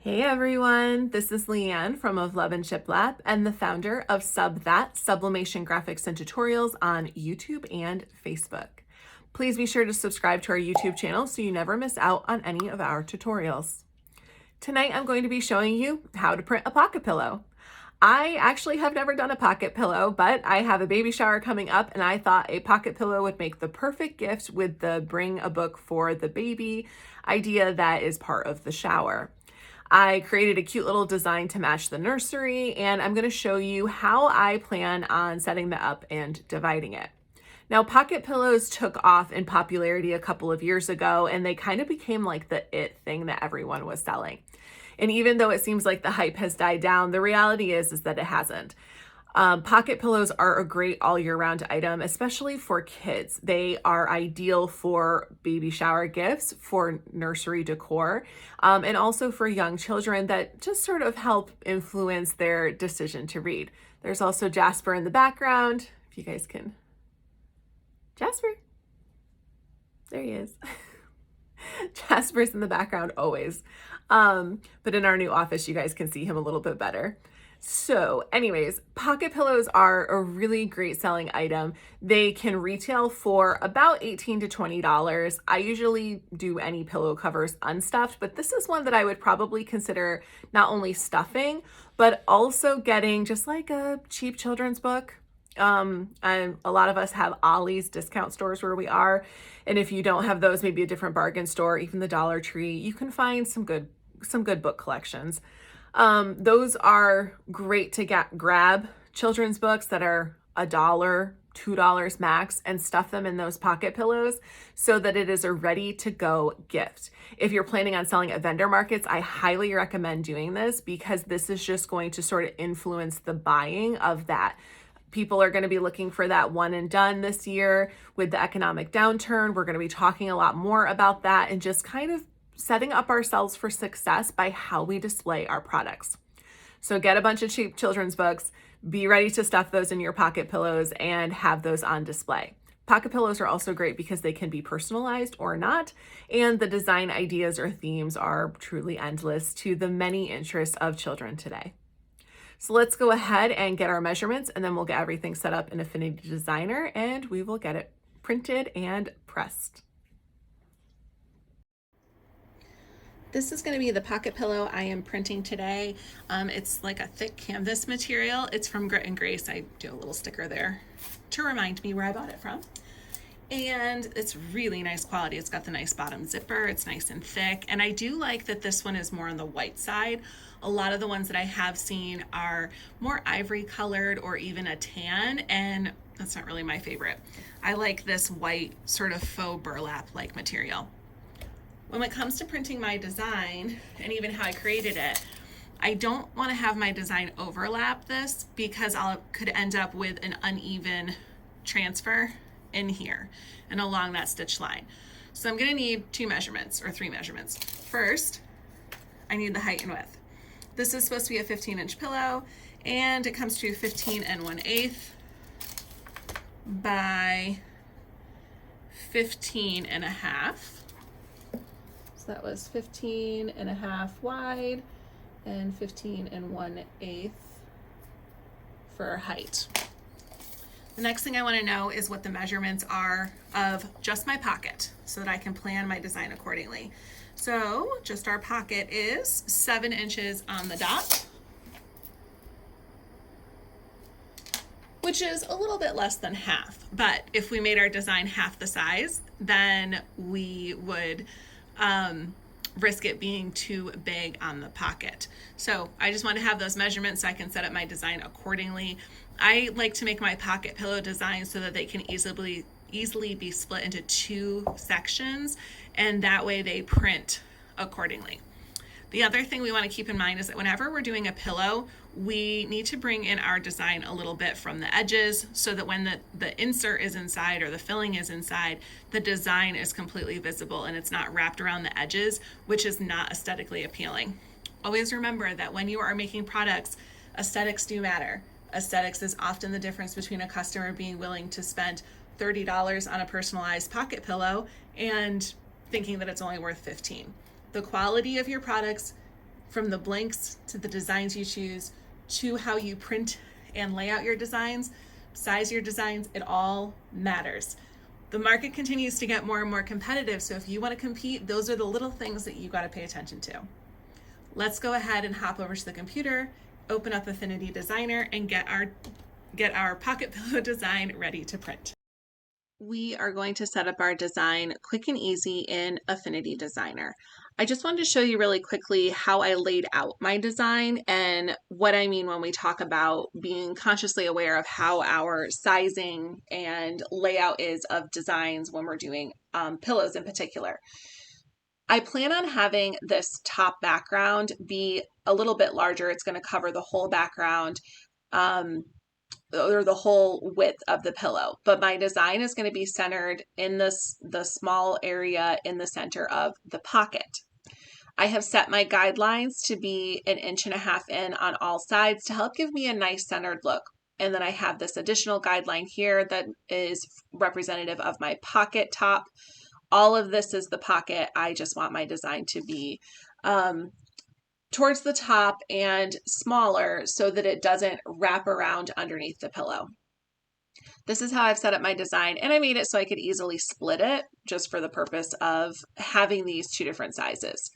Hey everyone, this is Leanne from Of Love and Shiplap and the founder of Sublimation graphics and tutorials on YouTube and Facebook. Please be sure to subscribe to our YouTube channel so you never miss out on any of our tutorials. Tonight I'm going to be showing you how to print a pocket pillow. I actually have never done a pocket pillow, but I have a baby shower coming up and I thought a pocket pillow would make the perfect gift with the bring a book for the baby idea that is part of the shower. I created a cute little design to match the nursery, and I'm going to show you how I plan on setting that up and dividing it. Now, pocket pillows took off in popularity a couple of years ago, and they kind of became like the it thing that everyone was selling. And even though it seems like the hype has died down, the reality is that it hasn't. Pocket pillows are a great all year round item, especially for kids. They are ideal for baby shower gifts, for nursery decor, and also for young children that just sort of help influence their decision to read. There's also Jasper in the background. If you guys can. Jasper. There he is. Jasper's in the background always. But in our new office, you guys can see him a little bit better. So anyways, pocket pillows are a really great selling item. They can retail for about $18 to $20. I usually do any pillow covers unstuffed, but this is one that I would probably consider not only stuffing, but also getting just like a cheap children's book. And a lot of us have Ollie's discount stores where we are. And if you don't have those, maybe a different bargain store, even the Dollar Tree, you can find some good book collections. Those are great to grab children's books that are $1, $2 max and stuff them in those pocket pillows so that it is a ready to go gift. If you're planning on selling at vendor markets, I highly recommend doing this because this is just going to sort of influence the buying of that. People are going to be looking for that one and done this year with the economic downturn. We're going to be talking a lot more about that and just kind of setting up ourselves for success by how we display our products. So get a bunch of cheap children's books, be ready to stuff those in your pocket pillows and have those on display. Pocket pillows are also great because they can be personalized or not, and the design ideas or themes are truly endless to the many interests of children today. So let's go ahead and get our measurements and then we'll get everything set up in Affinity Designer and we will get it printed and pressed. This is going to be the pocket pillow I am printing today. It's like a thick canvas material. It's from Grit and Grace. I do a little sticker there to remind me where I bought it from. And it's really nice quality. It's got the nice bottom zipper. It's nice and thick. And I do like that this one is more on the white side. A lot of the ones that I have seen are more ivory colored or even a tan, and that's not really my favorite. I like this white sort of faux burlap like material. When it comes to printing my design and even how I created it, I don't want to have my design overlap this because I could end up with an uneven transfer in here and along that stitch line. So I'm going to need three measurements. First, I need the height and width. This is supposed to be a 15-inch pillow and it comes to 15 1/8 by 15 1/2. That was 15 1/2 wide and 15 1/8 for height. The next thing I want to know is what the measurements are of just my pocket so that I can plan my design accordingly. So just our pocket is 7 inches on the dot, which is a little bit less than half. But if we made our design half the size, then we would risk it being too big on the pocket. So I just want to have those measurements so I can set up my design accordingly. I like to make my pocket pillow designs so that they can easily be split into two sections, and that way they print accordingly. The other thing we want to keep in mind is that whenever we're doing a pillow, we need to bring in our design a little bit from the edges so that when the insert is inside or the filling is inside, the design is completely visible and it's not wrapped around the edges, which is not aesthetically appealing. Always remember that when you are making products, aesthetics do matter. Aesthetics is often the difference between a customer being willing to spend $30 on a personalized pocket pillow and thinking that it's only worth $15. The quality of your products from the blanks to the designs you choose to how you print and lay out your designs, size your designs, it all matters. The market continues to get more and more competitive, so if you want to compete, those are the little things that you got to pay attention to. Let's go ahead and hop over to the computer, open up Affinity Designer, and get our pocket pillow design ready to print. We are going to set up our design quick and easy in Affinity Designer. I just wanted to show you really quickly how I laid out my design and what I mean when we talk about being consciously aware of how our sizing and layout is of designs when we're doing pillows in particular. I plan on having this top background be a little bit larger. It's going to cover the whole background. Or the whole width of the pillow, but my design is going to be centered in the small area in the center of the pocket. I have set my guidelines to be 1.5 inches in on all sides to help give me a nice centered look. And then I have this additional guideline here that is representative of my pocket top. All of this is the pocket. I just want my design to be towards the top and smaller so that it doesn't wrap around underneath the pillow. This is how I've set up my design, and I made it so I could easily split it just for the purpose of having these two different sizes.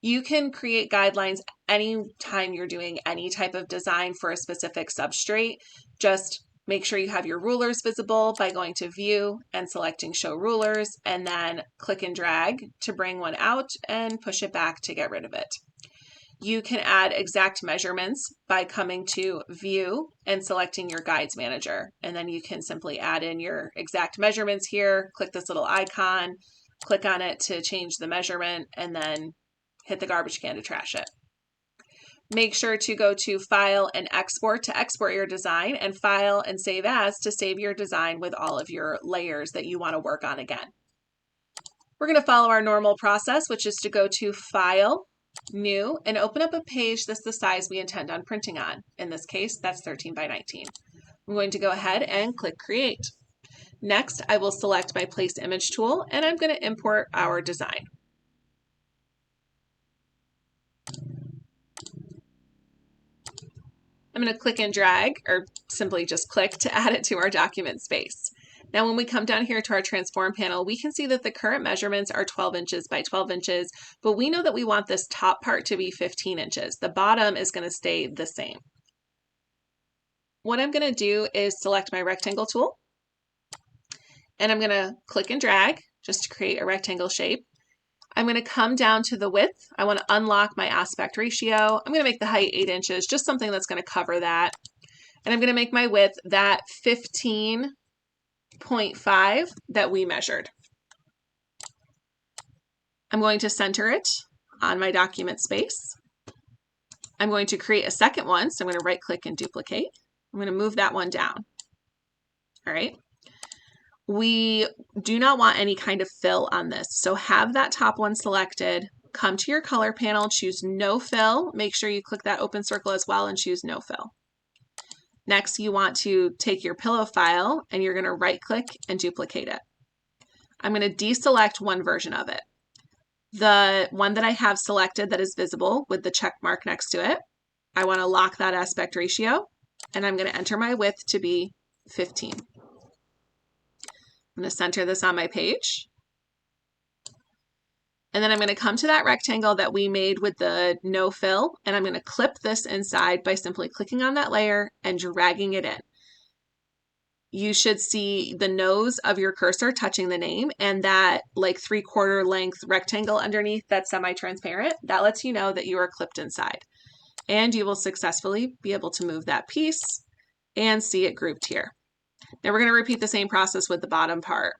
You can create guidelines anytime you're doing any type of design for a specific substrate. Just make sure you have your rulers visible by going to View and selecting Show Rulers, and then click and drag to bring one out and push it back to get rid of it. You can add exact measurements by coming to View and selecting your Guides Manager. And then you can simply add in your exact measurements here, click this little icon, click on it to change the measurement, and then hit the garbage can to trash it. Make sure to go to File and Export to export your design, and File and Save As to save your design with all of your layers that you want to work on again. We're going to follow our normal process, which is to go to File, New, and open up a page that's the size we intend on printing on. In this case, that's 13 by 19. I'm going to go ahead and click Create. Next, I will select my Place Image tool, and I'm going to import our design. I'm going to click and drag, or simply just click to add it to our document space. Now, when we come down here to our transform panel, we can see that the current measurements are 12 inches by 12 inches, but we know that we want this top part to be 15 inches. The bottom is going to stay the same. What I'm going to do is select my rectangle tool, and I'm going to click and drag just to create a rectangle shape. I'm going to come down to the width. I want to unlock my aspect ratio. I'm going to make the height 8 inches, just something that's going to cover that. And I'm going to make my width that 15.5 that we measured. I'm going to center it on my document space. I'm going to create a second one, so I'm going to right click and duplicate. I'm going to move that one down. All right. We do not want any kind of fill on this, so have that top one selected. Come to your color panel, choose no fill. Make sure you click that open circle as well and choose no fill. Next, you want to take your pillow file and you're going to right click and duplicate it. I'm going to deselect one version of it. The one that I have selected that is visible with the check mark next to it, I want to lock that aspect ratio, and I'm going to enter my width to be 15. I'm going to center this on my page. And then I'm going to come to that rectangle that we made with the no fill, and I'm going to clip this inside by simply clicking on that layer and dragging it in. You should see the nose of your cursor touching the name, and that like 3/4 length rectangle underneath that's semi-transparent, that lets you know that you are clipped inside. And you will successfully be able to move that piece and see it grouped here. Now we're going to repeat the same process with the bottom part.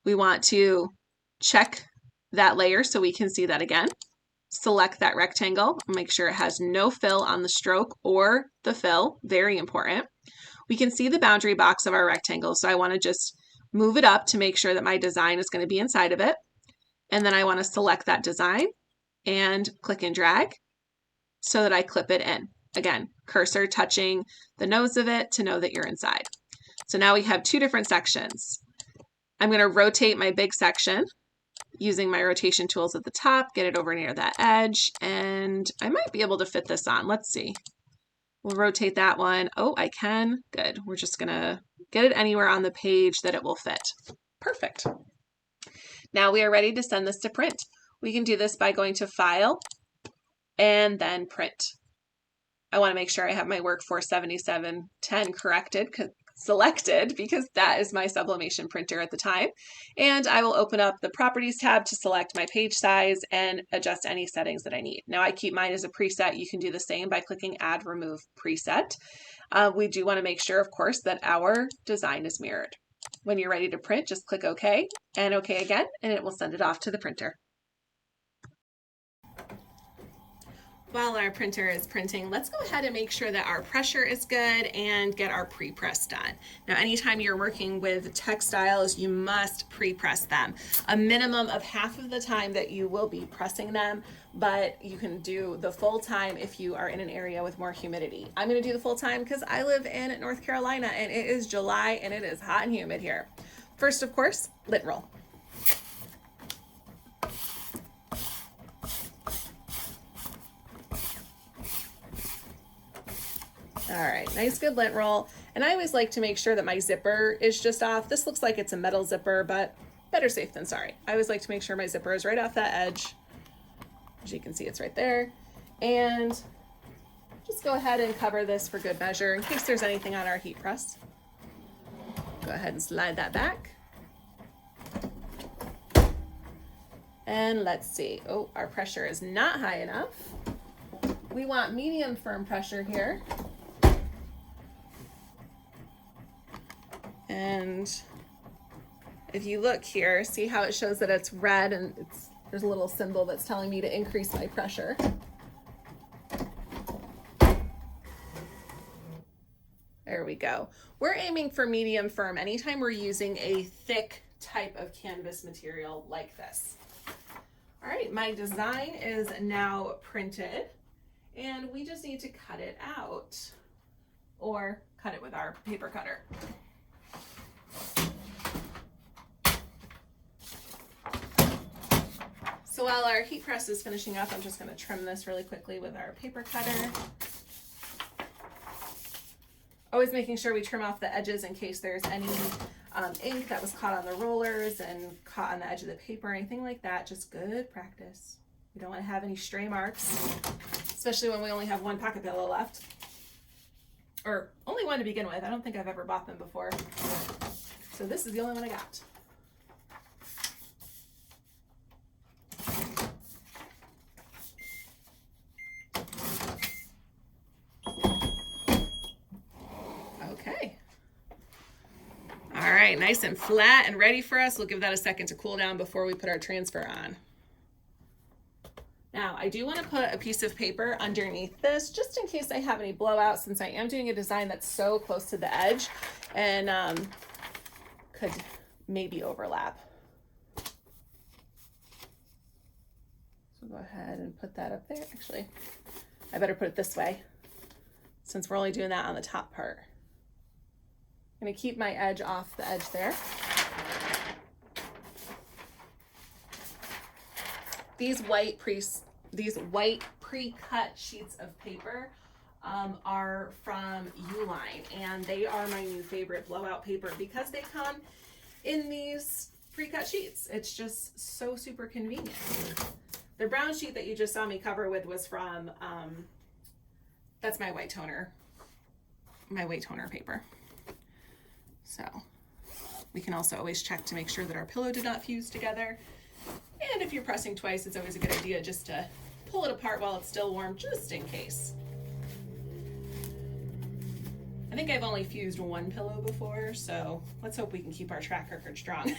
We want to check that layer so we can see that again. Select that rectangle, make sure it has no fill on the stroke or the fill, very important. We can see the boundary box of our rectangle, so I want to just move it up to make sure that my design is going to be inside of it. And then I want to select that design and click and drag so that I clip it in. Again, cursor touching the nose of it to know that you're inside. So now we have two different sections. I'm going to rotate my big section using my rotation tools at the top, get it over near that edge, and I might be able to fit this on. Let's see. We'll rotate that one. Oh, I can. Good. We're just gonna get it anywhere on the page that it will fit. Perfect. Now we are ready to send this to print. We can do this by going to File and then Print. I want to make sure I have my work 47710 selected because that is my Sublimation printer at the time. And I will open up the Properties tab to select my page size and adjust any settings that I need. Now I keep mine as a preset. You can do the same by clicking Add Remove Preset. We do want to make sure, of course, that our design is mirrored. When you're ready to print, just click OK and OK again, and it will send it off to the printer. While our printer is printing, let's go ahead and make sure that our pressure is good and get our pre-press done. Now, anytime you're working with textiles, you must pre-press them. A minimum of half of the time that you will be pressing them, but you can do the full time if you are in an area with more humidity. I'm gonna do the full time because I live in North Carolina and it is July and it is hot and humid here. First, of course, lint roll. All right, nice good lint roll. And I always like to make sure that my zipper is just off. This looks like it's a metal zipper, but better safe than sorry. I always like to make sure my zipper is right off that edge. As you can see, it's right there. And just go ahead and cover this for good measure in case there's anything on our heat press. Go ahead and slide that back. And let's see. Oh, our pressure is not high enough. We want medium firm pressure here. And if you look here, see how it shows that it's red and there's a little symbol that's telling me to increase my pressure. There we go. We're aiming for medium firm anytime we're using a thick type of canvas material like this. All right, my design is now printed and we just need to cut it out or cut it with our paper cutter. So while our heat press is finishing up, I'm just going to trim this really quickly with our paper cutter. Always making sure we trim off the edges in case there's any ink that was caught on the rollers and caught on the edge of the paper or anything like that. Just good practice. We don't want to have any stray marks, especially when we only have one pocket pillow left. Or only one to begin with. I don't think I've ever bought them before. So this is the only one I got. Okay. All right, nice and flat and ready for us. We'll give that a second to cool down before we put our transfer on. Now, I do want to put a piece of paper underneath this just in case I have any blowouts, since I am doing a design that's so close to the edge and could maybe overlap. So go ahead and put that up there. Actually, I better put it this way since we're only doing that on the top part. I'm going to keep my edge off the edge there. These white pre-cut sheets of paper are from Uline, and they are my new favorite blowout paper because they come in these pre-cut sheets. It's just so super convenient. The brown sheet that you just saw me cover with was from, that's my white toner paper. So we can also always check to make sure that our pillow did not fuse together. And if you're pressing twice, it's always a good idea just to pull it apart while it's still warm, just in case. I think I've only fused one pillow before, so let's hope we can keep our track record strong.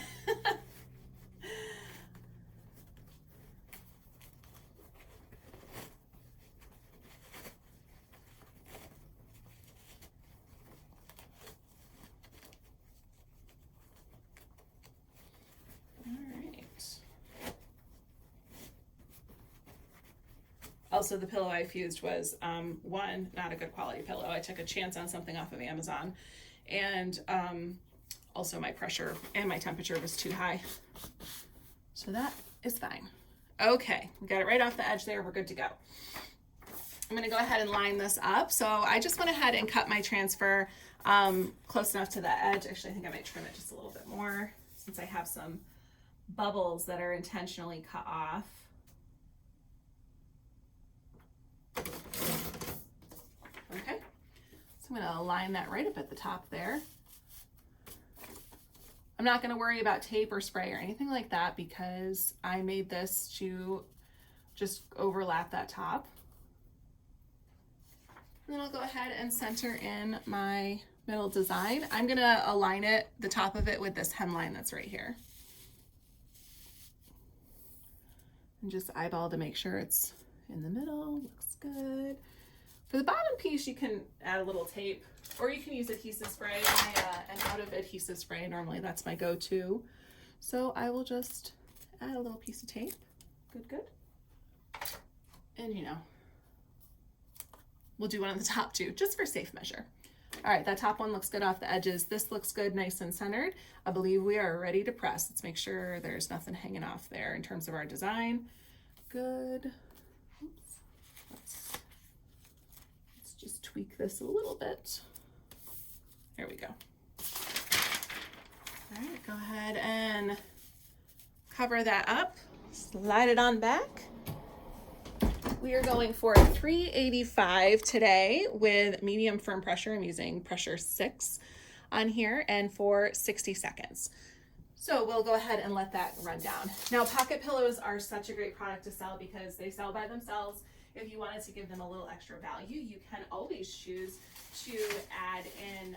Also, the pillow I fused was, one, not a good quality pillow. I took a chance on something off of Amazon. And also my pressure and my temperature was too high. So that is fine. Okay, we got it right off the edge there. We're good to go. I'm gonna go ahead and line this up. So I just went ahead and cut my transfer close enough to the edge. Actually, I think I might trim it just a little bit more since I have some bubbles that are intentionally cut off. Okay, so I'm gonna line that right up at the top there. I'm not gonna worry about tape or spray or anything like that because I made this to just overlap that top. And then I'll go ahead and center in my middle design. I'm gonna align it, the top of it, with this hemline that's right here. And just eyeball to make sure it's in the middle, looks good. For the bottom piece, you can add a little tape, or you can use adhesive spray. I am out of adhesive spray. Normally that's my go-to. So I will just add a little piece of tape. Good, good. And you know, we'll do one on the top too, just for safe measure. All right, that top one looks good off the edges. This looks good, nice and centered. I believe we are ready to press. Let's make sure there's nothing hanging off there in terms of our design. Good. Oops. Let's just tweak this a little bit. There we go. All right, go ahead and cover that up. Slide it on back. We are going for 385 today with medium firm pressure. I'm using pressure 6 on here, and for 60 seconds. So we'll go ahead and let that run down. Now, pocket pillows are such a great product to sell because they sell by themselves. If you wanted to give them a little extra value, you can always choose to add in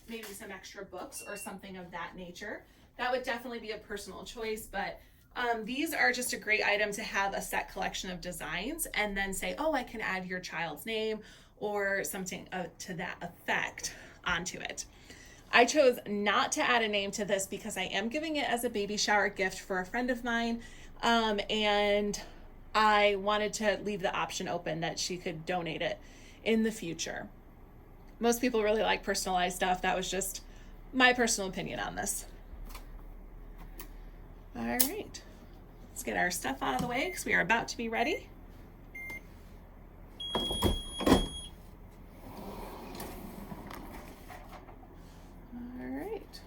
maybe some extra books or something of that nature. That would definitely be a personal choice, but these are just a great item to have a set collection of designs and then say, oh, I can add your child's name or something to that effect onto it. I chose not to add a name to this because I am giving it as a baby shower gift for a friend of mine, and I wanted to leave the option open that she could donate it in the future. Most people really like personalized stuff. That was just my personal opinion on this. All right, let's get our stuff out of the way because we are about to be ready. All right,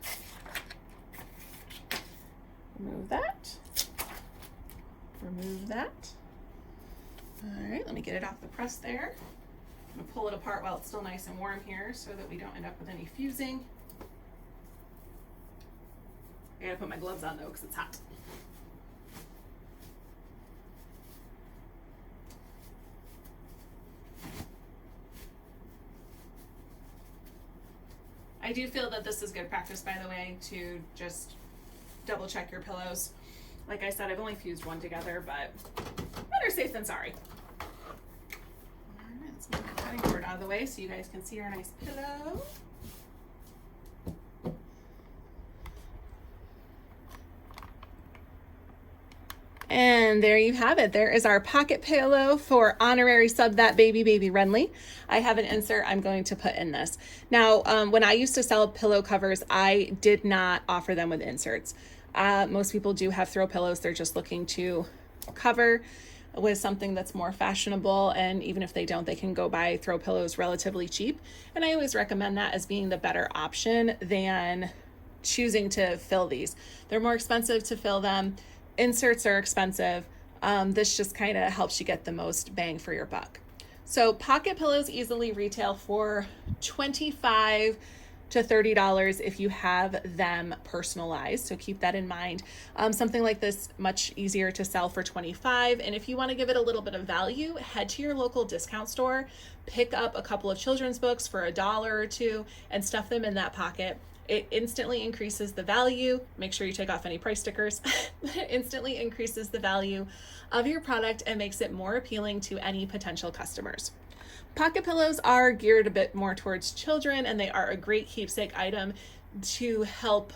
remove that, remove that. All right, let me get it off the press there. I'm gonna pull it apart while it's still nice and warm here so that we don't end up with any fusing. I gotta put my gloves on though because it's hot. I do feel that this is good practice, by the way, to just double check your pillows. Like I said, I've only fused one together, but better safe than sorry. All right, let's move the cutting board out of the way so you guys can see our nice pillow. And there you have it. There is our pocket pillow for honorary sub that baby Renly. I have an insert I'm going to put in this. Now, when I used to sell pillow covers, I did not offer them with inserts. Most people do have throw pillows. They're just looking to cover with something that's more fashionable. And even if they don't, they can go buy throw pillows relatively cheap. And I always recommend that as being the better option than choosing to fill these. They're more expensive to fill them. Inserts are expensive. This just kind of helps you get the most bang for your buck. So pocket pillows easily retail for $25 to $30 if you have them personalized. So keep that in mind. Something like this, much easier to sell for $25. And if you want to give it a little bit of value, head to your local discount store, pick up a couple of children's books for $1 or $2 and stuff them in that pocket. It instantly increases the value. Make sure you take off any price stickers. It instantly increases the value of your product and makes it more appealing to any potential customers. Pocket pillows are geared a bit more towards children, and they are a great keepsake item to help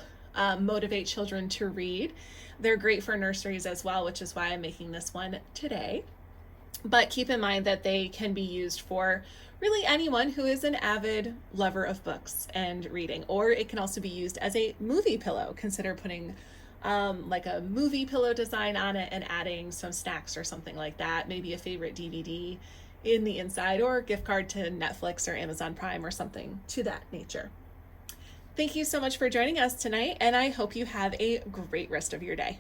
motivate children to read. They're great for nurseries as well, which is why I'm making this one today. But keep in mind that they can be used for really anyone who is an avid lover of books and reading, or it can also be used as a movie pillow. Consider putting like a movie pillow design on it and adding some snacks or something like that, maybe a favorite DVD in the inside, or a gift card to Netflix or Amazon Prime or something to that nature. Thank you so much for joining us tonight, and I hope you have a great rest of your day.